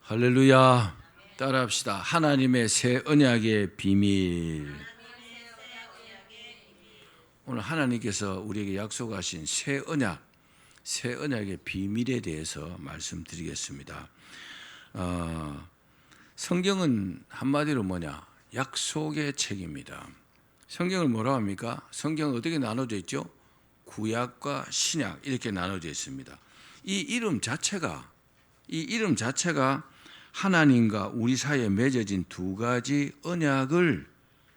할렐루야. 따라합시다. 하나님의 새 언약의 비밀. 오늘 하나님께서 우리에게 약속하신 새 언약의 비밀에 대해서 말씀드리겠습니다. 성경은 한마디로 뭐냐? 약속의 책입니다. 성경을 뭐라고 합니까? 성경은 어떻게 나눠져 있죠? 구약과 신약 이렇게 나눠져 있습니다. 이 이름 자체가 하나님과 우리 사이에 맺어진 두 가지 언약을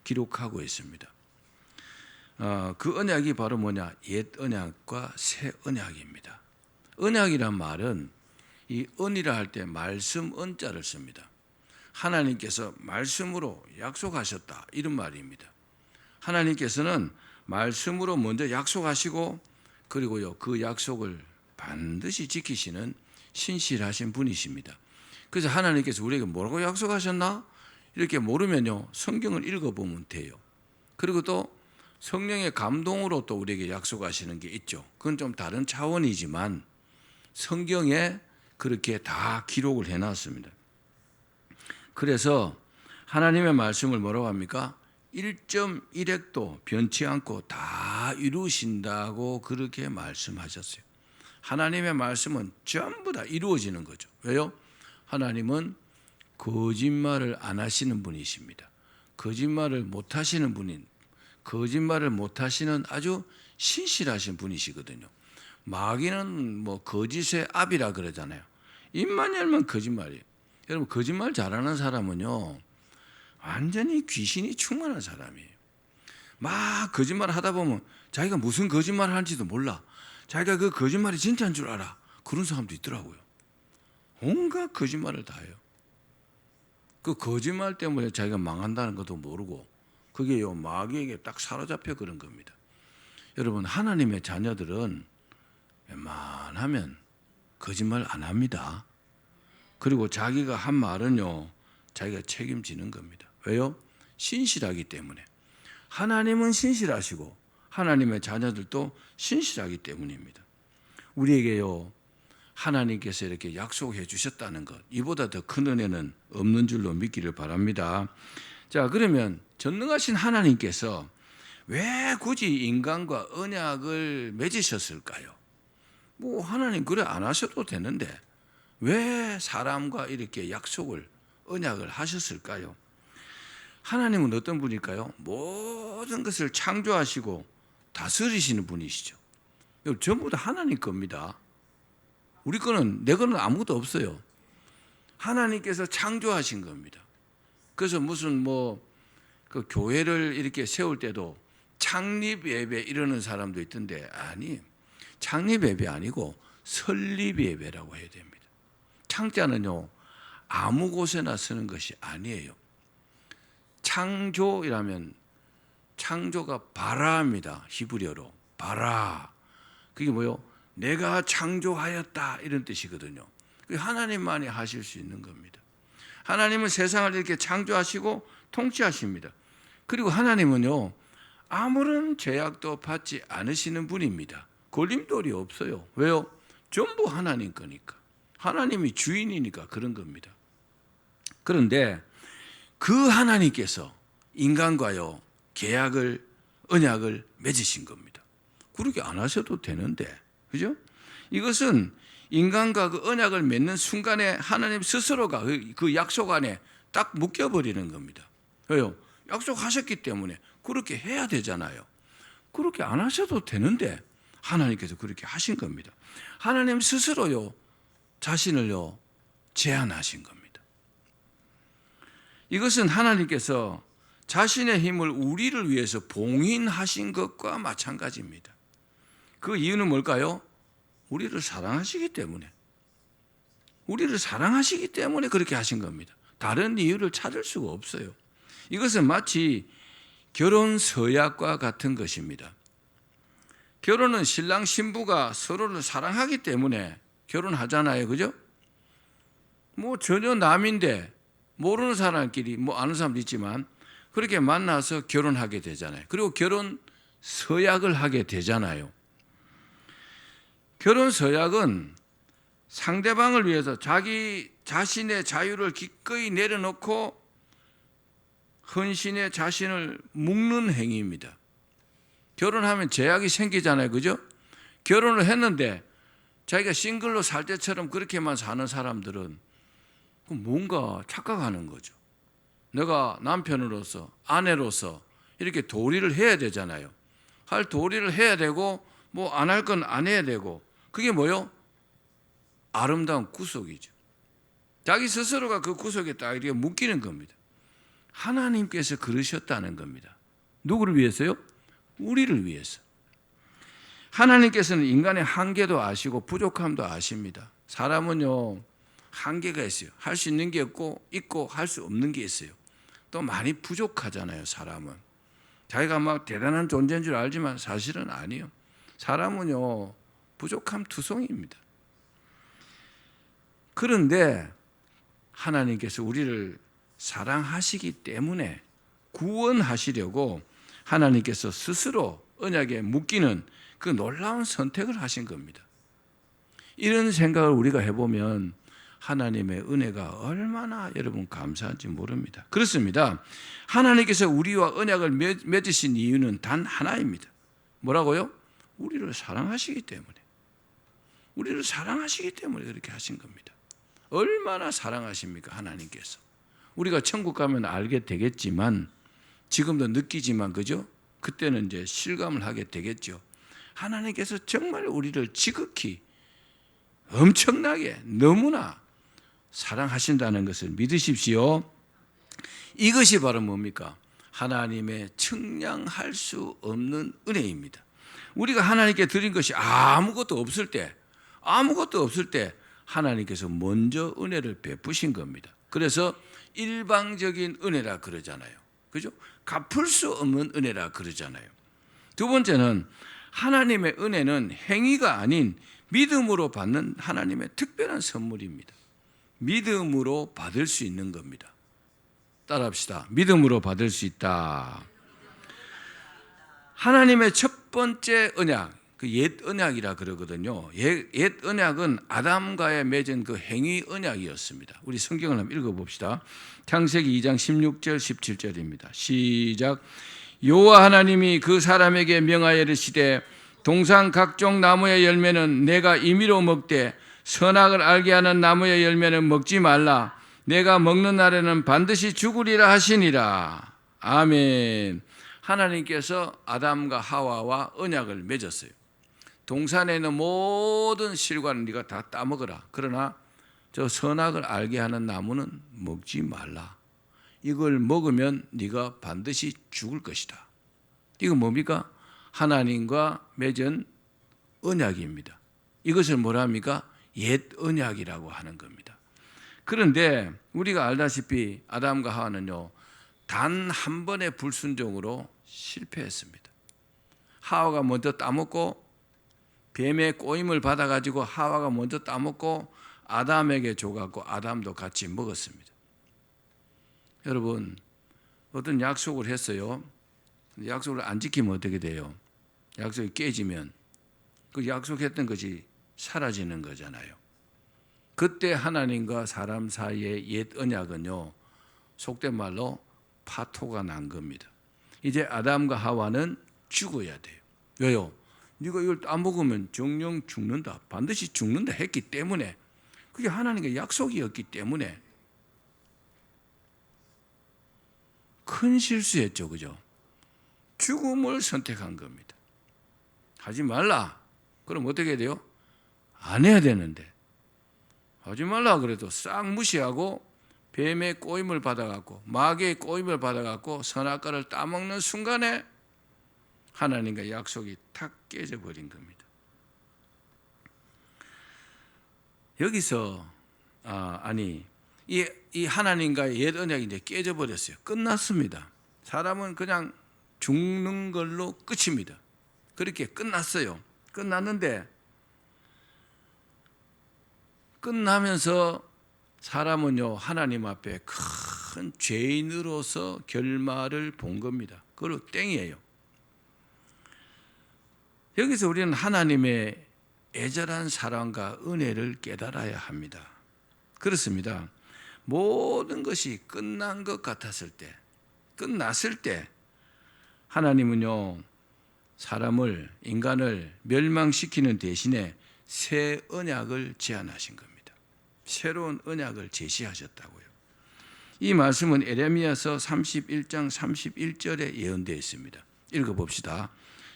기록하고 있습니다. 그 언약이 바로 뭐냐? 옛 언약과 새 언약입니다. 언약이란 말은 이 언이라 할 때 말씀 언자를 씁니다. 하나님께서 말씀으로 약속하셨다 이런 말입니다. 하나님께서는 말씀으로 먼저 약속하시고 그리고요 그 약속을 반드시 지키시는 신실하신 분이십니다. 그래서 하나님께서 우리에게 뭐라고 약속하셨나? 이렇게 모르면요 성경을 읽어보면 돼요. 그리고 또 성령의 감동으로 또 우리에게 약속하시는 게 있죠. 그건 좀 다른 차원이지만 성경에 그렇게 다 기록을 해놨습니다. 그래서 하나님의 말씀을 뭐라고 합니까? 1.1획도 변치 않고 다 이루신다고 그렇게 말씀하셨어요. 하나님의 말씀은 전부 다 이루어지는 거죠. 왜요? 하나님은 거짓말을 안 하시는 분이십니다. 거짓말을 못 하시는 아주 신실하신 분이시거든요. 마귀는 뭐 거짓의 압이라 그러잖아요. 입만 열면 거짓말이에요. 여러분 거짓말 잘하는 사람은요 완전히 귀신이 충만한 사람이에요. 막 거짓말 하다 보면 자기가 무슨 거짓말 하는지도 몰라. 자기가 그 거짓말이 진짜인 줄 알아. 그런 사람도 있더라고요. 온갖 거짓말을 다 해요. 그 거짓말 때문에 자기가 망한다는 것도 모르고 그게요 마귀에게 딱 사로잡혀 그런 겁니다. 여러분 하나님의 자녀들은 웬만하면 거짓말 안 합니다. 그리고 자기가 한 말은요 자기가 책임지는 겁니다. 왜요? 신실하기 때문에. 하나님은 신실하시고 하나님의 자녀들도 신실하기 때문입니다. 우리에게요 하나님께서 이렇게 약속해 주셨다는 것, 이보다 더 큰 은혜는 없는 줄로 믿기를 바랍니다. 자, 그러면 전능하신 하나님께서 왜 굳이 인간과 언약을 맺으셨을까요? 뭐 하나님 그래 안 하셔도 되는데 왜 사람과 이렇게 언약을 하셨을까요? 하나님은 어떤 분일까요? 모든 것을 창조하시고 다스리시는 분이시죠. 전부 다 하나님 겁니다. 우리 거는, 내 거는 아무것도 없어요. 하나님께서 창조하신 겁니다. 그래서 무슨 그 교회를 이렇게 세울 때도 창립 예배 이러는 사람도 있던데, 아니, 창립 예배 아니고 설립 예배라고 해야 됩니다. 창자는요, 아무 곳에나 쓰는 것이 아니에요. 창조이라면 창조가 바라입니다. 히브리어로. 바라. 그게 뭐요? 내가 창조하였다 이런 뜻이거든요. 하나님만이 하실 수 있는 겁니다. 하나님은 세상을 이렇게 창조하시고 통치하십니다. 그리고 하나님은요 아무런 제약도 받지 않으시는 분입니다. 걸림돌이 없어요. 왜요? 전부 하나님 거니까. 하나님이 주인이니까 그런 겁니다. 그런데 그 하나님께서 인간과요 언약을 맺으신 겁니다. 그렇게 안 하셔도 되는데, 그죠? 이것은 인간과 그 언약을 맺는 순간에 하나님 스스로가 그 약속 안에 딱 묶여버리는 겁니다. 왜요? 약속하셨기 때문에 그렇게 해야 되잖아요. 그렇게 안 하셔도 되는데 하나님께서 그렇게 하신 겁니다. 하나님 스스로요 자신을요 제한하신 겁니다. 이것은 하나님께서 자신의 힘을 우리를 위해서 봉인하신 것과 마찬가지입니다. 그 이유는 뭘까요? 우리를 사랑하시기 때문에 그렇게 하신 겁니다. 다른 이유를 찾을 수가 없어요. 이것은 마치 결혼 서약과 같은 것입니다. 결혼은 신랑 신부가 서로를 사랑하기 때문에 결혼하잖아요. 그죠? 전혀 남인데 모르는 사람끼리 아는 사람도 있지만 그렇게 만나서 결혼하게 되잖아요. 그리고 결혼 서약을 하게 되잖아요. 결혼 서약은 상대방을 위해서 자기 자신의 자유를 기꺼이 내려놓고 헌신의 자신을 묶는 행위입니다. 결혼하면 제약이 생기잖아요. 그죠? 결혼을 했는데 자기가 싱글로 살 때처럼 그렇게만 사는 사람들은 뭔가 착각하는 거죠. 내가 남편으로서 아내로서 이렇게 도리를 해야 되잖아요. 할 도리를 해야 되고 뭐 안 할 건 안 해야 되고, 그게 뭐요? 아름다운 구속이죠. 자기 스스로가 그 구속에 딱 이렇게 묶이는 겁니다. 하나님께서 그러셨다는 겁니다. 누구를 위해서요? 우리를 위해서. 하나님께서는 인간의 한계도 아시고 부족함도 아십니다. 사람은요, 한계가 있어요. 할 수 있는 게 있고 할 수 없는 게 있어요. 또 많이 부족하잖아요, 사람은. 자기가 막 대단한 존재인 줄 알지만 사실은 아니에요. 사람은요, 부족함 투성이입니다. 그런데 하나님께서 우리를 사랑하시기 때문에 구원하시려고 하나님께서 스스로 언약에 묶이는 그 놀라운 선택을 하신 겁니다. 이런 생각을 우리가 해보면 하나님의 은혜가 얼마나 여러분 감사한지 모릅니다. 그렇습니다. 하나님께서 우리와 언약을 맺으신 이유는 단 하나입니다. 뭐라고요? 우리를 사랑하시기 때문에. 우리를 사랑하시기 때문에 그렇게 하신 겁니다. 얼마나 사랑하십니까, 하나님께서. 우리가 천국 가면 알게 되겠지만, 지금도 느끼지만, 그죠? 그때는 이제 실감을 하게 되겠죠. 하나님께서 정말 우리를 지극히 엄청나게 너무나 사랑하신다는 것을 믿으십시오. 이것이 바로 뭡니까? 하나님의 측량할 수 없는 은혜입니다. 우리가 하나님께 드린 것이 아무것도 없을 때 하나님께서 먼저 은혜를 베푸신 겁니다. 그래서 일방적인 은혜라 그러잖아요. 그죠? 갚을 수 없는 은혜라 그러잖아요. 두 번째는 하나님의 은혜는 행위가 아닌 믿음으로 받는 하나님의 특별한 선물입니다. 믿음으로 받을 수 있는 겁니다. 따라합시다. 믿음으로 받을 수 있다. 하나님의 첫 번째 언약, 그 옛 언약이라 그러거든요. 옛 언약은 아담과의 맺은 그 행위 언약이었습니다. 우리 성경을 한번 읽어봅시다. 창세기 2장 16절 17절입니다. 시작. 여호와 하나님이 그 사람에게 명하여 이르시되 동산 각종 나무의 열매는 내가 임의로 먹되 선악을 알게 하는 나무의 열매는 먹지 말라. 내가 먹는 날에는 반드시 죽으리라 하시니라. 아멘. 하나님께서 아담과 하와와 언약을 맺었어요. 동산에 있는 모든 실과는 네가 다 따먹어라. 그러나 저 선악을 알게 하는 나무는 먹지 말라. 이걸 먹으면 네가 반드시 죽을 것이다. 이건 뭡니까? 하나님과 맺은 언약입니다. 이것을 뭐라 합니까? 옛 언약이라고 하는 겁니다. 그런데 우리가 알다시피 아담과 하와는요, 단 한 번의 불순종으로 실패했습니다. 하와가 먼저 따먹고 뱀의 꼬임을 받아가지고 하와가 먼저 따먹고 아담에게 줘갖고 아담도 같이 먹었습니다. 여러분, 어떤 약속을 했어요. 약속을 안 지키면 어떻게 돼요? 약속이 깨지면 그 약속했던 것이 사라지는 거잖아요. 그때 하나님과 사람 사이의 옛 언약은요, 속된 말로 파토가 난 겁니다. 이제 아담과 하와는 죽어야 돼요. 왜요? 네가 이걸 따먹으면 정령 죽는다, 반드시 죽는다 했기 때문에, 그게 하나님의 약속이었기 때문에 큰 실수했죠. 그죠? 죽음을 선택한 겁니다. 하지 말라. 그럼 어떻게 해야 돼요? 안 해야 되는데 하지 말라 그래도 싹 무시하고 뱀의 꼬임을 받아갖고 마귀의 꼬임을 받아갖고 선악과를 따먹는 순간에 하나님과 약속이 탁 깨져버린 겁니다. 여기서 이 하나님과의 옛 언약이 이제 깨져버렸어요. 끝났습니다. 사람은 그냥 죽는 걸로 끝입니다. 그렇게 끝났어요. 끝났는데 끝나면서 사람은요, 하나님 앞에 큰 죄인으로서 결말을 본 겁니다. 그걸로 땡이에요. 여기서 우리는 하나님의 애절한 사랑과 은혜를 깨달아야 합니다. 그렇습니다. 모든 것이 끝난 것 같았을 때, 끝났을 때 하나님은요, 사람을, 인간을 멸망시키는 대신에 새 언약을 제안하신 겁니다. 새로운 언약을 제시하셨다고요. 이 말씀은 에레미야서 31장 31절에 예언되어 있습니다. 읽어봅시다.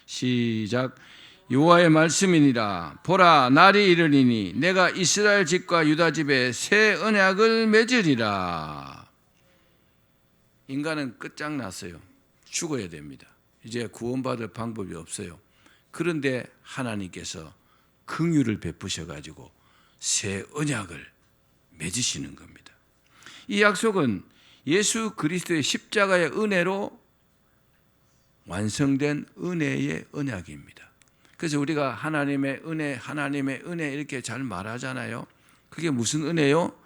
시작. 여호와의 말씀이니라. 보라, 날이 이르리니 내가 이스라엘 집과 유다 집에 새 언약을 맺으리라. 인간은 끝장났어요. 죽어야 됩니다. 이제 구원받을 방법이 없어요. 그런데 하나님께서 긍휼을 베푸셔가지고 새 언약을 맺으시는 겁니다. 이 약속은 예수 그리스도의 십자가의 은혜로 완성된 은혜의 언약입니다. 그래서 우리가 하나님의 은혜 이렇게 잘 말하잖아요. 그게 무슨 은혜요?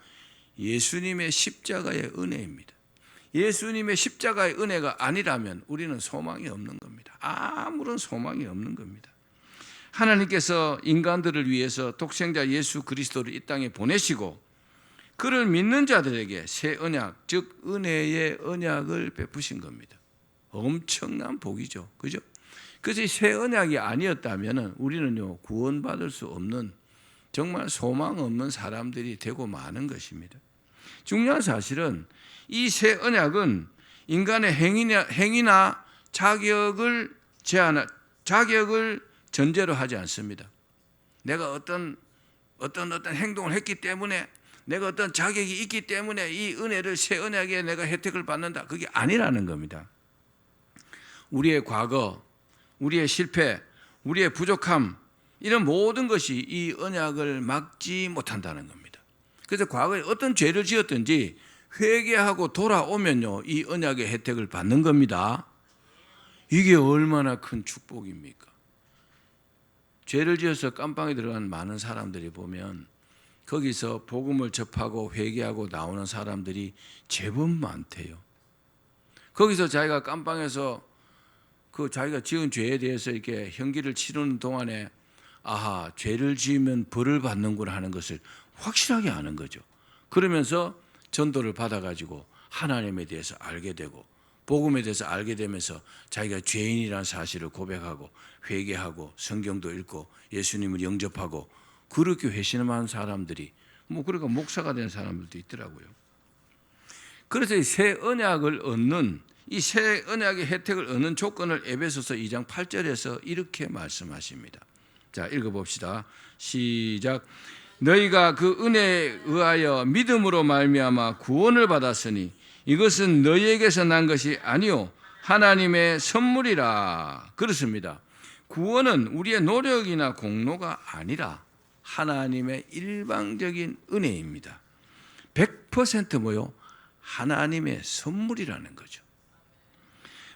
예수님의 십자가의 은혜입니다. 예수님의 십자가의 은혜가 아니라면 우리는 소망이 없는 겁니다. 아무런 소망이 없는 겁니다. 하나님께서 인간들을 위해서 독생자 예수 그리스도를 이 땅에 보내시고 그를 믿는 자들에게 새 언약, 즉 은혜의 언약을 베푸신 겁니다. 엄청난 복이죠. 그죠? 그래서 이 새 언약이 아니었다면 우리는요, 구원받을 수 없는 정말 소망 없는 사람들이 되고 마는 것입니다. 중요한 사실은 이 새 언약은 인간의 행위나 자격을 전제로 하지 않습니다. 내가 어떤 행동을 했기 때문에, 내가 어떤 자격이 있기 때문에 이 은혜를, 새 언약에 내가 혜택을 받는다. 그게 아니라는 겁니다. 우리의 과거, 우리의 실패, 우리의 부족함, 이런 모든 것이 이 언약을 막지 못한다는 겁니다. 그래서 과거에 어떤 죄를 지었든지 회개하고 돌아오면요, 이 언약의 혜택을 받는 겁니다. 이게 얼마나 큰 축복입니까? 죄를 지어서 깜빵에 들어간 많은 사람들이 보면 거기서 복음을 접하고 회개하고 나오는 사람들이 제법 많대요. 거기서 자기가 깜빵에서 그 자기가 지은 죄에 대해서 이렇게 형기를 치르는 동안에 아하, 죄를 지으면 벌을 받는구나 하는 것을 확실하게 아는 거죠. 그러면서 전도를 받아가지고 하나님에 대해서 알게 되고 복음에 대해서 알게 되면서 자기가 죄인이라는 사실을 고백하고 회개하고 성경도 읽고 예수님을 영접하고 그렇게 회심한 사람들이 그러니까 목사가 된 사람들도 있더라고요. 그래서 이 새 언약을 얻는, 이 새 언약의 혜택을 얻는 조건을 에베소서 2장 8절에서 이렇게 말씀하십니다. 자, 읽어봅시다. 시작. 너희가 그 은혜에 의하여 믿음으로 말미암아 구원을 받았으니 이것은 너희에게서 난 것이 아니요 하나님의 선물이라. 그렇습니다. 구원은 우리의 노력이나 공로가 아니라 하나님의 일방적인 은혜입니다. 100% 뭐요? 하나님의 선물이라는 거죠.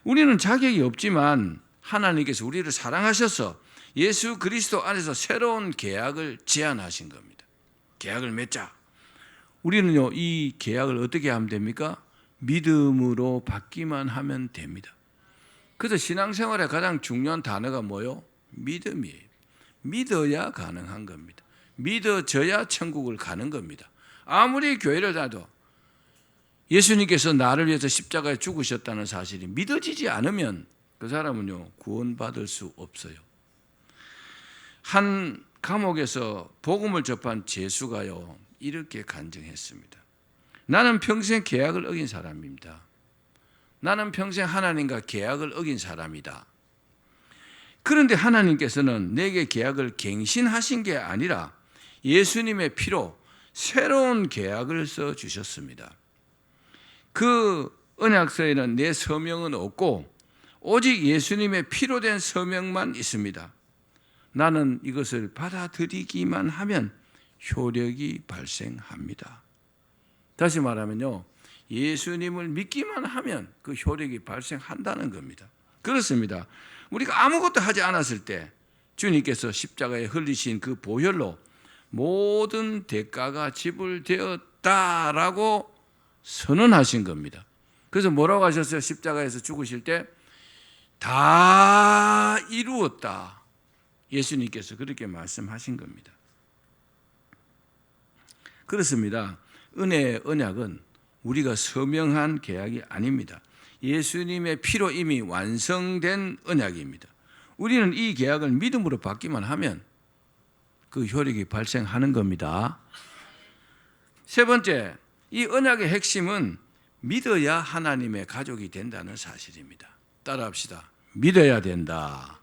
우리는 자격이 없지만 하나님께서 우리를 사랑하셔서 예수 그리스도 안에서 새로운 계약을 제안하신 겁니다. 계약을 맺자. 우리는요, 이 계약을 어떻게 하면 됩니까? 믿음으로 받기만 하면 됩니다. 그래서 신앙생활의 가장 중요한 단어가 뭐요? 믿음이에요. 믿어야 가능한 겁니다. 믿어져야 천국을 가는 겁니다. 아무리 교회를 다녀도 예수님께서 나를 위해서 십자가에 죽으셨다는 사실이 믿어지지 않으면 그 사람은요, 구원받을 수 없어요. 한 감옥에서 복음을 접한 제수가요, 이렇게 간증했습니다. 나는 평생 계약을 어긴 사람입니다. 나는 평생 하나님과 계약을 어긴 사람이다. 그런데 하나님께서는 내게 계약을 갱신하신 게 아니라 예수님의 피로 새로운 계약을 써주셨습니다. 그 언약서에는 내 서명은 없고 오직 예수님의 피로 된 서명만 있습니다. 나는 이것을 받아들이기만 하면 효력이 발생합니다. 다시 말하면요, 예수님을 믿기만 하면 그 효력이 발생한다는 겁니다. 그렇습니다. 우리가 아무것도 하지 않았을 때 주님께서 십자가에 흘리신 그 보혈로 모든 대가가 지불되었다라고 선언하신 겁니다. 그래서 뭐라고 하셨어요? 십자가에서 죽으실 때 다 이루었다. 예수님께서 그렇게 말씀하신 겁니다. 그렇습니다. 은혜의 언약은 우리가 서명한 계약이 아닙니다. 예수님의 피로 이미 완성된 언약입니다. 우리는 이 계약을 믿음으로 받기만 하면 그 효력이 발생하는 겁니다. 세 번째, 이 언약의 핵심은 믿어야 하나님의 가족이 된다는 사실입니다. 따라합시다. 믿어야 된다.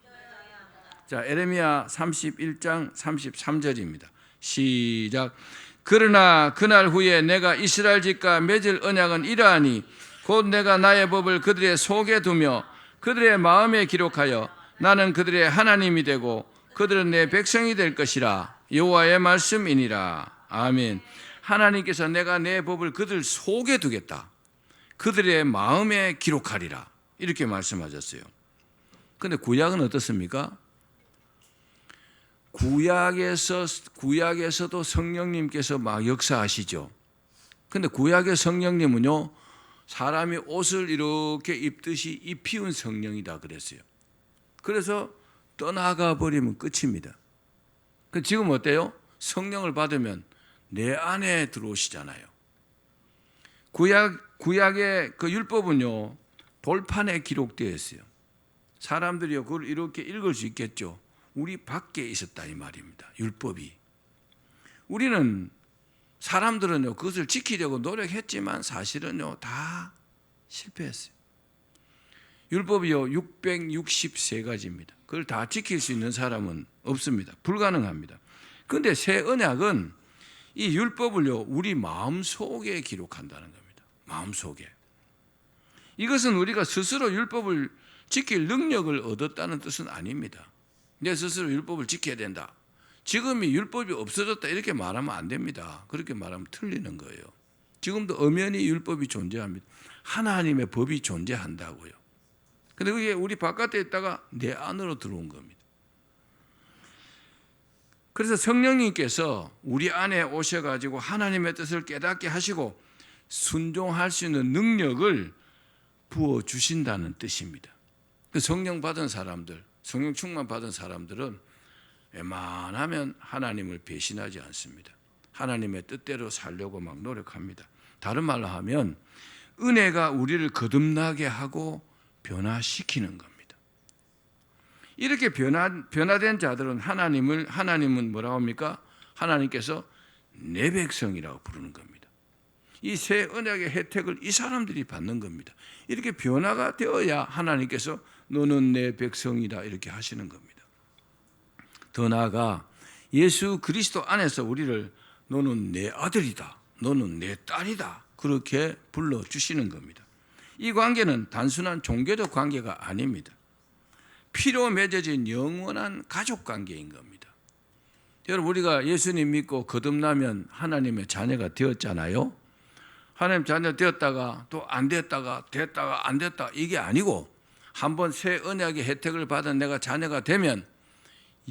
자, 에레미야 31장 33절입니다. 시작. 그러나 그날 후에 내가 이스라엘 집과 맺을 언약은 이러하니 곧 내가 나의 법을 그들의 속에 두며 그들의 마음에 기록하여 나는 그들의 하나님이 되고 그들은 내 백성이 될 것이라. 여호와의 말씀이니라. 아멘. 하나님께서 내가 내 법을 그들 속에 두겠다. 그들의 마음에 기록하리라. 이렇게 말씀하셨어요. 그런데 구약은 어떻습니까? 구약에서도 성령님께서 막 역사하시죠. 그런데 구약의 성령님은요, 사람이 옷을 이렇게 입듯이 입히운 성령이다 그랬어요. 그래서 떠나가 버리면 끝입니다. 지금 어때요? 성령을 받으면 내 안에 들어오시잖아요. 구약의 그 율법은요, 돌판에 기록되어 있어요. 사람들이요, 그걸 이렇게 읽을 수 있겠죠. 우리 밖에 있었다 이 말입니다. 율법이. 우리는 사람들은요, 그것을 지키려고 노력했지만 사실은요, 다 실패했어요. 율법이요, 663가지입니다. 그걸 다 지킬 수 있는 사람은 없습니다. 불가능합니다. 그런데 새 언약은 이 율법을요, 우리 마음속에 기록한다는 겁니다. 마음속에. 이것은 우리가 스스로 율법을 지킬 능력을 얻었다는 뜻은 아닙니다. 내 스스로 율법을 지켜야 된다. 지금이 율법이 없어졌다 이렇게 말하면 안 됩니다. 그렇게 말하면 틀리는 거예요. 지금도 엄연히 율법이 존재합니다. 하나님의 법이 존재한다고요. 그런데 그게 우리 바깥에 있다가 내 안으로 들어온 겁니다. 그래서 성령님께서 우리 안에 오셔가지고 하나님의 뜻을 깨닫게 하시고 순종할 수 있는 능력을 부어주신다는 뜻입니다. 그 성령 받은 사람들, 성령 충만 받은 사람들은 웬만하면 하나님을 배신하지 않습니다. 하나님의 뜻대로 살려고 막 노력합니다. 다른 말로 하면 은혜가 우리를 거듭나게 하고 변화시키는 겁니다. 이렇게 변화된 자들은 하나님은 뭐라고 합니까? 하나님께서 내 백성이라고 부르는 겁니다. 이 새 언약의 혜택을 이 사람들이 받는 겁니다. 이렇게 변화가 되어야 하나님께서 너는 내 백성이다 이렇게 하시는 겁니다. 더 나아가 예수 그리스도 안에서 우리를 너는 내 아들이다, 너는 내 딸이다 그렇게 불러주시는 겁니다. 이 관계는 단순한 종교적 관계가 아닙니다. 피로 맺어진 영원한 가족 관계인 겁니다. 여러분, 우리가 예수님 믿고 거듭나면 하나님의 자녀가 되었잖아요. 하나님 자녀 되었다가 또 안 됐다가 됐다가 안 됐다 이게 아니고 한번 새 언약의 혜택을 받은 내가 자녀가 되면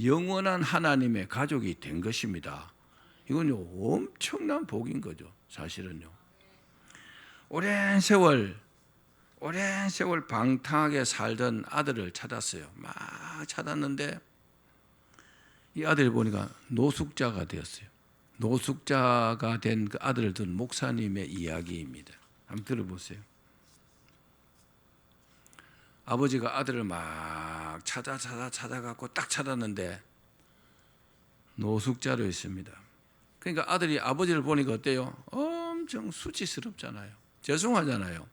영원한 하나님의 가족이 된 것입니다. 이건요, 엄청난 복인 거죠. 사실은요. 오랜 세월 방탕하게 살던 아들을 찾았어요. 막 찾았는데 이 아들을 보니까 노숙자가 되었어요. 노숙자가 된 그 아들을 둔 목사님의 이야기입니다. 한번 들어보세요. 아버지가 아들을 막 찾아갖고 딱 찾았는데 노숙자로 있습니다. 그러니까 아들이 아버지를 보니까 어때요? 엄청 수치스럽잖아요. 죄송하잖아요.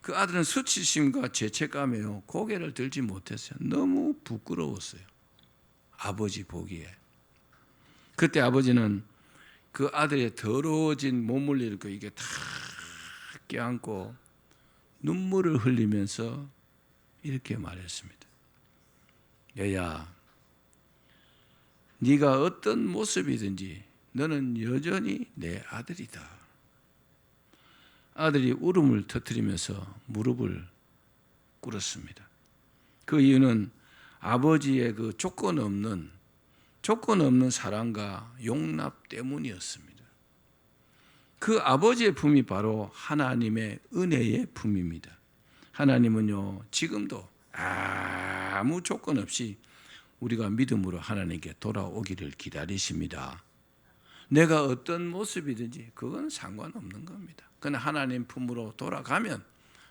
그 아들은 수치심과 죄책감에요, 고개를 들지 못했어요. 너무 부끄러웠어요. 아버지 보기에. 그때 아버지는 그 아들의 더러워진 몸을 이렇게 다 껴안고 눈물을 흘리면서 이렇게 말했습니다. 얘야, 네가 어떤 모습이든지 너는 여전히 내 아들이다. 아들이 울음을 터뜨리면서 무릎을 꿇었습니다. 그 이유는 아버지의 그 조건 없는 사랑과 용납 때문이었습니다. 그 아버지의 품이 바로 하나님의 은혜의 품입니다. 하나님은요, 지금도 아무 조건 없이 우리가 믿음으로 하나님께 돌아오기를 기다리십니다. 내가 어떤 모습이든지 그건 상관없는 겁니다. 그러나 하나님 품으로 돌아가면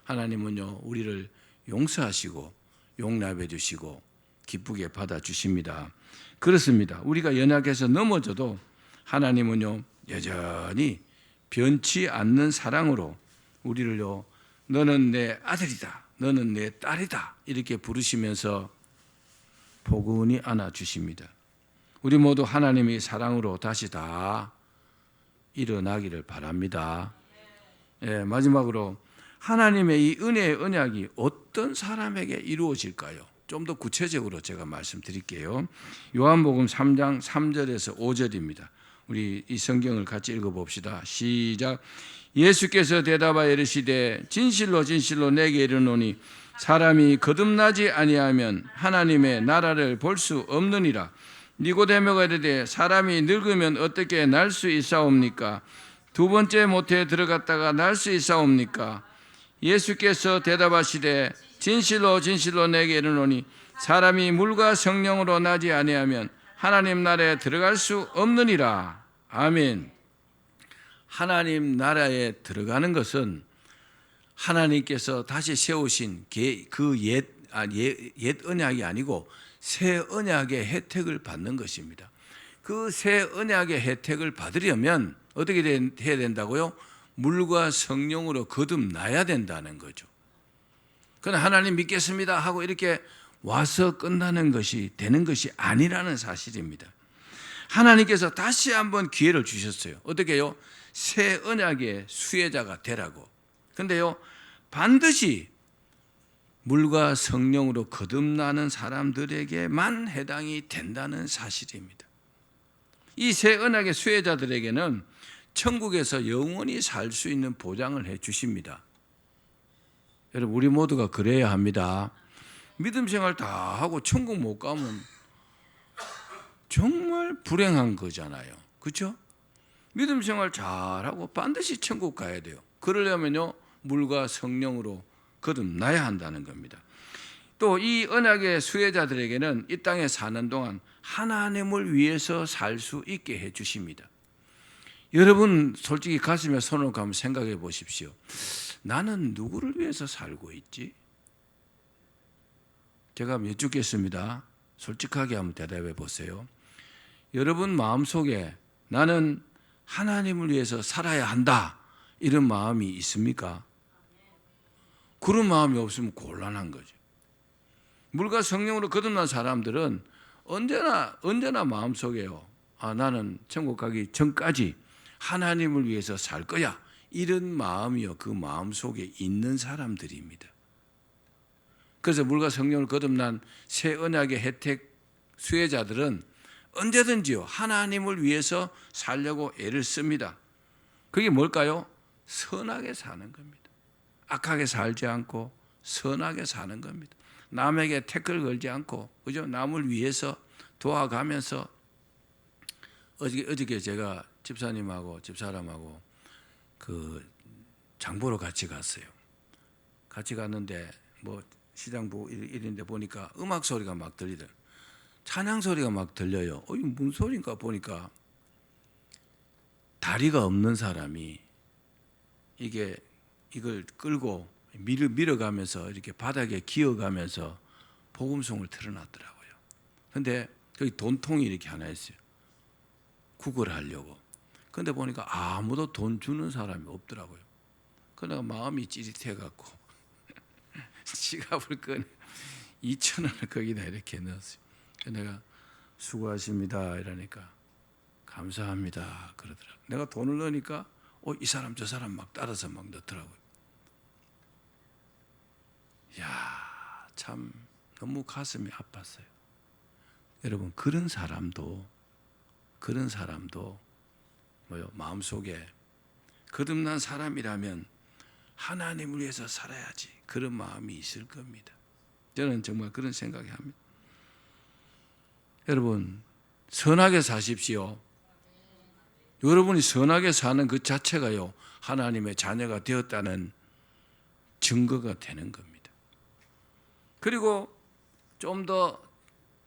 하나님은요 우리를 용서하시고 용납해 주시고 기쁘게 받아주십니다. 그렇습니다. 우리가 연약해서 넘어져도 하나님은요 여전히 변치 않는 사랑으로 우리를요 너는 내 아들이다, 너는 내 딸이다 이렇게 부르시면서 포근히 안아주십니다. 우리 모두 하나님의 사랑으로 다시 다 일어나기를 바랍니다. 예, 마지막으로 하나님의 이 은혜의 언약이 어떤 사람에게 이루어질까요? 좀 더 구체적으로 제가 말씀드릴게요. 요한복음 3장 3절에서 5절입니다. 우리 이 성경을 같이 읽어봅시다. 시작. 예수께서 대답하여 이르시되 진실로 진실로 내게 이르노니 사람이 거듭나지 아니하면 하나님의 나라를 볼 수 없느니라. 니고데모가 이르되 사람이 늙으면 어떻게 날 수 있사옵니까? 두 번째 모태에 들어갔다가 날 수 있사옵니까? 예수께서 대답하시되 진실로 진실로 내게 이르노니 사람이 물과 성령으로 나지 아니하면 하나님 나라에 들어갈 수 없느니라. 아멘. 하나님 나라에 들어가는 것은 하나님께서 다시 세우신 그 옛 언약이 아니고 새 언약의 혜택을 받는 것입니다. 그 새 언약의 혜택을 받으려면 어떻게 해야 된다고요? 물과 성령으로 거듭나야 된다는 거죠. 그러나 하나님 믿겠습니다 하고 이렇게 와서 끝나는 것이 되는 것이 아니라는 사실입니다. 하나님께서 다시 한번 기회를 주셨어요. 어떻게 해요? 새 언약의 수혜자가 되라고. 그런데요 반드시 물과 성령으로 거듭나는 사람들에게만 해당이 된다는 사실입니다. 이 새 언약의 수혜자들에게는 천국에서 영원히 살 수 있는 보장을 해 주십니다. 여러분 우리 모두가 그래야 합니다. 믿음 생활 다 하고 천국 못 가면 정말 불행한 거잖아요. 그렇죠? 믿음 생활 잘하고 반드시 천국 가야 돼요. 그러려면요 물과 성령으로 거듭나야 한다는 겁니다. 또 이 언약의 수혜자들에게는 이 땅에 사는 동안 하나님을 위해서 살 수 있게 해 주십니다. 여러분 솔직히 가슴에 손을 감아 생각해 보십시오. 나는 누구를 위해서 살고 있지? 제가 여쭙겠습니다. 솔직하게 한번 대답해 보세요. 여러분 마음속에 나는 하나님을 위해서 살아야 한다 이런 마음이 있습니까? 그런 마음이 없으면 곤란한 거죠. 물과 성령으로 거듭난 사람들은 언제나 마음속에요. 나는 천국 가기 전까지 하나님을 위해서 살 거야. 이런 마음이요. 그 마음속에 있는 사람들입니다. 그래서 물과 성령을 거듭난 새 언약의 혜택 수혜자들은 언제든지요. 하나님을 위해서 살려고 애를 씁니다. 그게 뭘까요? 선하게 사는 겁니다. 악하게 살지 않고 선하게 사는 겁니다. 남에게 태클 걸지 않고 그죠? 남을 위해서 도와가면서 어저께 제가 집사람하고 그 장보러 같이 갔어요. 같이 갔는데 뭐 시장 보고 이런데 보니까 음악 소리가 막 들리더라고요. 찬양 소리가 막 들려요. 이게 무슨 소리인가 보니까 다리가 없는 사람이 이걸 끌고 밀어가면서 이렇게 바닥에 기어가면서 복음송을 틀어놨더라고요. 그런데 거기 돈통이 이렇게 하나 있어요. 구걸하려고. 그런데 보니까 아무도 돈 주는 사람이 없더라고요. 그러다가 마음이 찌릿해갖고 지갑을 꺼내 2,000원을 거기다 이렇게 넣었어요. 내가 수고하십니다 이러니까 감사합니다 그러더라고요. 내가 돈을 넣으니까 이 사람 저 사람 막 따라서 막 넣더라고요. 야, 참 너무 가슴이 아팠어요. 여러분 그런 사람도 마음속에 거듭난 사람이라면 하나님을 위해서 살아야지 그런 마음이 있을 겁니다. 저는 정말 그런 생각이 합니다. 여러분 선하게 사십시오. 여러분이 선하게 사는 그 자체가요 하나님의 자녀가 되었다는 증거가 되는 겁니다. 그리고 좀 더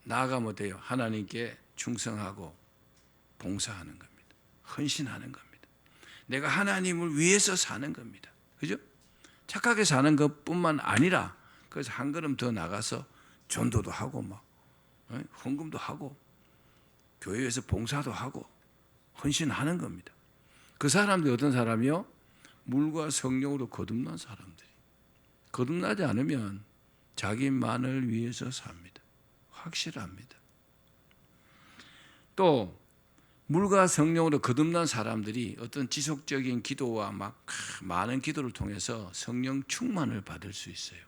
나아가면 돼요. 하나님께 충성하고 봉사하는 겁니다. 헌신하는 겁니다. 내가 하나님을 위해서 사는 겁니다. 그죠? 착하게 사는 것뿐만 아니라 그래서 한 걸음 더 나가서 전도도 하고 막 헌금도 하고 교회에서 봉사도 하고 헌신하는 겁니다. 그 사람들이 어떤 사람이요? 물과 성령으로 거듭난 사람들이. 거듭나지 않으면 자기만을 위해서 삽니다. 확실합니다. 또 물과 성령으로 거듭난 사람들이 어떤 지속적인 기도와 막 많은 기도를 통해서 성령 충만을 받을 수 있어요.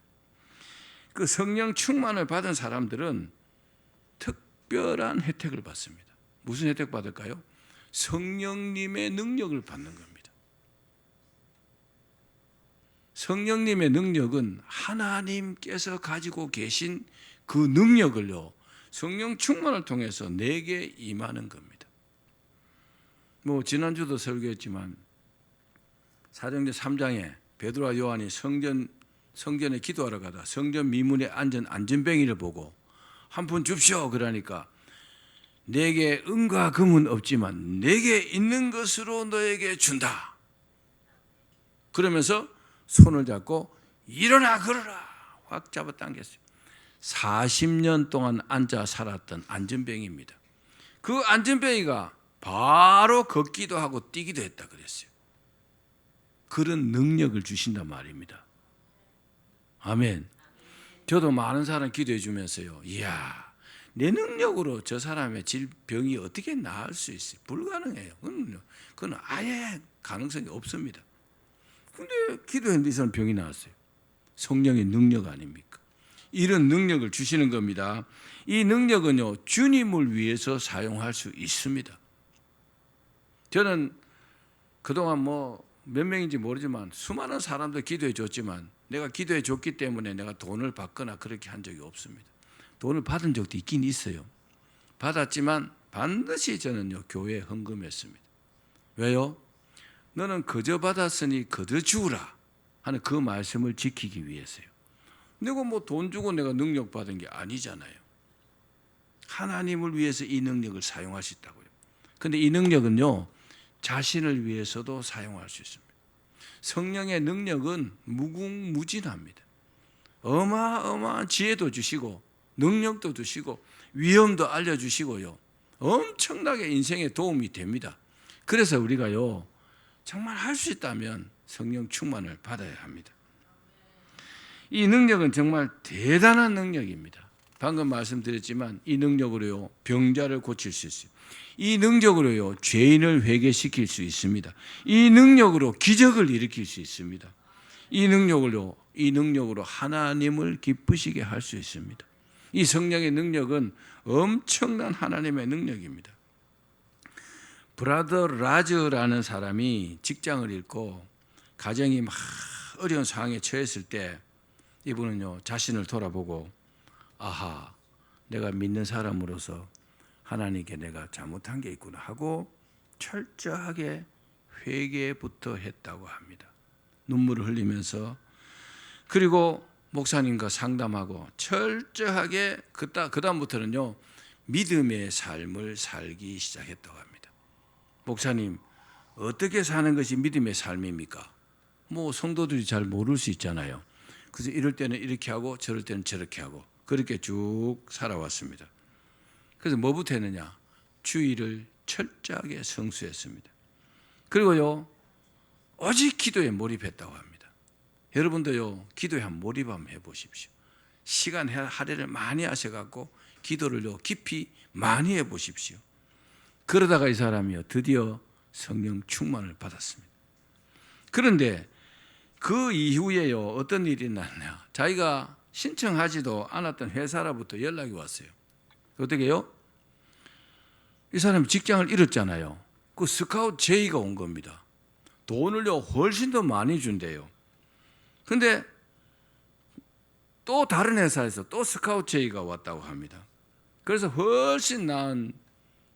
그 성령 충만을 받은 사람들은 특별한 혜택을 받습니다. 무슨 혜택 받을까요? 성령님의 능력을 받는 겁니다. 성령님의 능력은 하나님께서 가지고 계신 그 능력을요, 성령 충만을 통해서 내게 임하는 겁니다. 뭐 지난주도 설교했지만 사도행전 3장에 베드로와 요한이 성전에 기도하러 가다 성전 미문에 앉은 안전뱅이를 보고 한 푼 줍시오 그러니까 내게 은과 금은 없지만 내게 있는 것으로 너에게 준다. 그러면서 손을 잡고 일어나 걸어라 확 잡아당겼어요. 40년 동안 앉아 살았던 안전뱅이입니다. 그 안전뱅이가 바로 걷기도 하고 뛰기도 했다 그랬어요. 그런 능력을 주신단 말입니다. 아멘. 저도 많은 사람 기도해 주면서요, 이야, 내 능력으로 저 사람의 질병이 어떻게 나을 수 있어요? 불가능해요. 그건 아예 가능성이 없습니다. 근데 기도했는데 이 사람 병이 나왔어요. 성령의 능력 아닙니까? 이런 능력을 주시는 겁니다. 이 능력은요, 주님을 위해서 사용할 수 있습니다. 저는 그동안 몇 명인지 모르지만 수많은 사람들 기도해 줬지만 내가 기도해 줬기 때문에 내가 돈을 받거나 그렇게 한 적이 없습니다. 돈을 받은 적도 있긴 있어요. 받았지만 반드시 저는요, 교회에 헌금했습니다. 왜요? 너는 거저 받았으니 거저 주우라 하는 그 말씀을 지키기 위해서요. 내가 돈 주고 내가 능력 받은 게 아니잖아요. 하나님을 위해서 이 능력을 사용할 수 있다고요. 근데 이 능력은요, 자신을 위해서도 사용할 수 있습니다. 성령의 능력은 무궁무진합니다. 어마어마한 지혜도 주시고 능력도 주시고 위엄도 알려주시고요, 엄청나게 인생에 도움이 됩니다. 그래서 우리가요, 정말 할 수 있다면 성령 충만을 받아야 합니다. 이 능력은 정말 대단한 능력입니다. 방금 말씀드렸지만 이 능력으로요, 병자를 고칠 수 있어요. 이 능력으로요, 죄인을 회개시킬 수 있습니다. 이 능력으로 기적을 일으킬 수 있습니다. 이 능력으로 하나님을 기쁘시게 할 수 있습니다. 이 성령의 능력은 엄청난 하나님의 능력입니다. 브라더 라즈라는 사람이 직장을 잃고 가정이 막 어려운 상황에 처했을 때 이분은요, 자신을 돌아보고 아하, 내가 믿는 사람으로서 하나님께 내가 잘못한 게 있구나 하고 철저하게 회개부터 했다고 합니다. 눈물을 흘리면서, 그리고 목사님과 상담하고 철저하게 그다음부터는요, 믿음의 삶을 살기 시작했다고 합니다. 목사님, 어떻게 사는 것이 믿음의 삶입니까? 성도들이 잘 모를 수 있잖아요. 그래서 이럴 때는 이렇게 하고 저럴 때는 저렇게 하고 그렇게 쭉 살아왔습니다. 그래서 뭐부터 했느냐? 주의를 철저하게 성수했습니다. 그리고요, 오직 기도에 몰입했다고 합니다. 여러분도요, 기도에 한번 몰입 한번 해보십시오. 시간 할애를 많이 하셔갖고 기도를요, 깊이 많이 해보십시오. 그러다가 이 사람이요, 드디어 성령 충만을 받았습니다. 그런데 그 이후에요, 어떤 일이 났냐? 자기가 신청하지도 않았던 회사로부터 연락이 왔어요. 어떻게 해요? 이 사람이 직장을 잃었잖아요. 그 스카우트 제의가 온 겁니다. 돈을요, 훨씬 더 많이 준대요. 근데 또 다른 회사에서 또 스카우트 제의가 왔다고 합니다. 그래서 훨씬 나은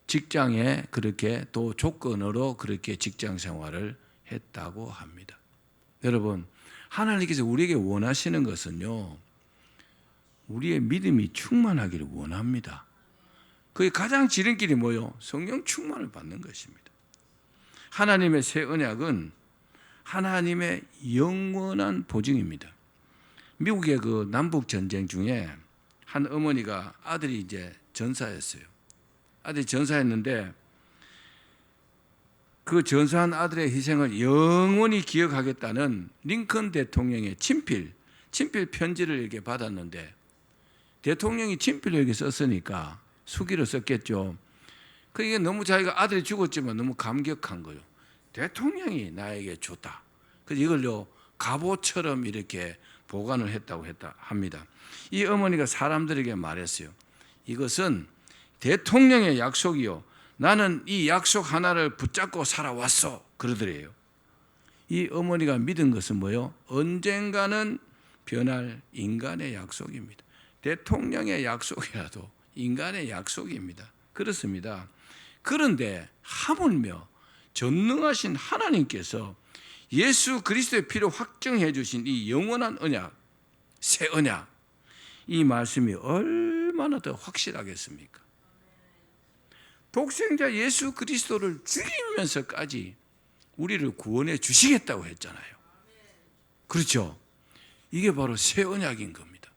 직장에 그렇게 또 조건으로 그렇게 직장 생활을 했다고 합니다. 여러분, 하나님께서 우리에게 원하시는 것은요, 우리의 믿음이 충만하기를 원합니다. 그의 가장 지름길이 뭐요? 성령 충만을 받는 것입니다. 하나님의 새 언약은 하나님의 영원한 보증입니다. 미국의 그 남북 전쟁 중에 한 어머니가 아들이 이제 전사했어요. 아들이 전사했는데 그 전사한 아들의 희생을 영원히 기억하겠다는 링컨 대통령의 친필 편지를 이렇게 받았는데 대통령이 친필을 이렇게 썼으니까 수기로 썼겠죠. 그게 너무 자기가 아들이 죽었지만 너무 감격한 거예요. 대통령이 나에게 줬다. 그래서 이걸요 갑옷처럼 이렇게 보관을 했다고 합니다. 이 어머니가 사람들에게 말했어요. 이것은 대통령의 약속이요. 나는 이 약속 하나를 붙잡고 살아왔어. 그러더래요. 이 어머니가 믿은 것은 뭐예요? 언젠가는 변할 인간의 약속입니다. 대통령의 약속이라도 인간의 약속입니다. 그렇습니다. 그런데 하물며 전능하신 하나님께서 예수 그리스도의 피로 확정해 주신 이 영원한 언약, 새 언약, 이 말씀이 얼마나 더 확실하겠습니까? 독생자 예수 그리스도를 죽이면서까지 우리를 구원해 주시겠다고 했잖아요. 그렇죠? 이게 바로 새 언약인 겁니다.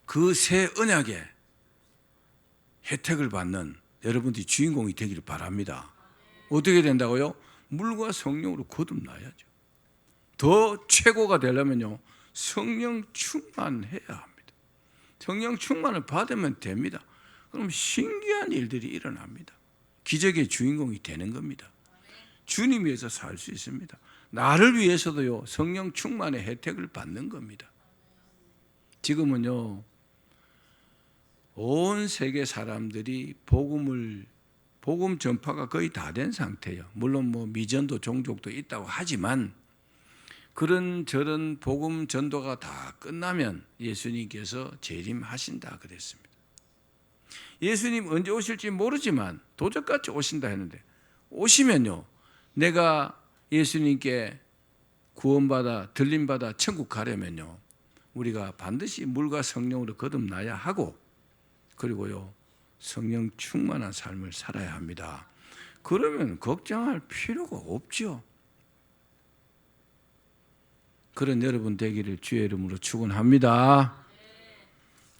그 새 언약의 혜택을 받는 여러분들이 주인공이 되기를 바랍니다. 어떻게 된다고요? 물과 성령으로 거듭나야죠. 더 최고가 되려면요, 성령 충만해야 합니다. 성령 충만을 받으면 됩니다. 그럼 신기한 일들이 일어납니다. 기적의 주인공이 되는 겁니다. 주님 위해서 살 수 있습니다. 나를 위해서도요, 성령 충만의 혜택을 받는 겁니다. 지금은요, 온 세계 사람들이 복음 전파가 거의 다 된 상태예요. 물론 뭐 미전도 종족도 있다고 하지만 그런 저런 복음 전도가 다 끝나면 예수님께서 재림하신다 그랬습니다. 예수님 언제 오실지 모르지만 도적같이 오신다 했는데 오시면요, 내가 예수님께 구원받아 들림받아 천국 가려면요, 우리가 반드시 물과 성령으로 거듭나야 하고, 그리고요 성령 충만한 삶을 살아야 합니다. 그러면 걱정할 필요가 없죠. 그런 여러분 되기를 주의 이름으로 축원합니다.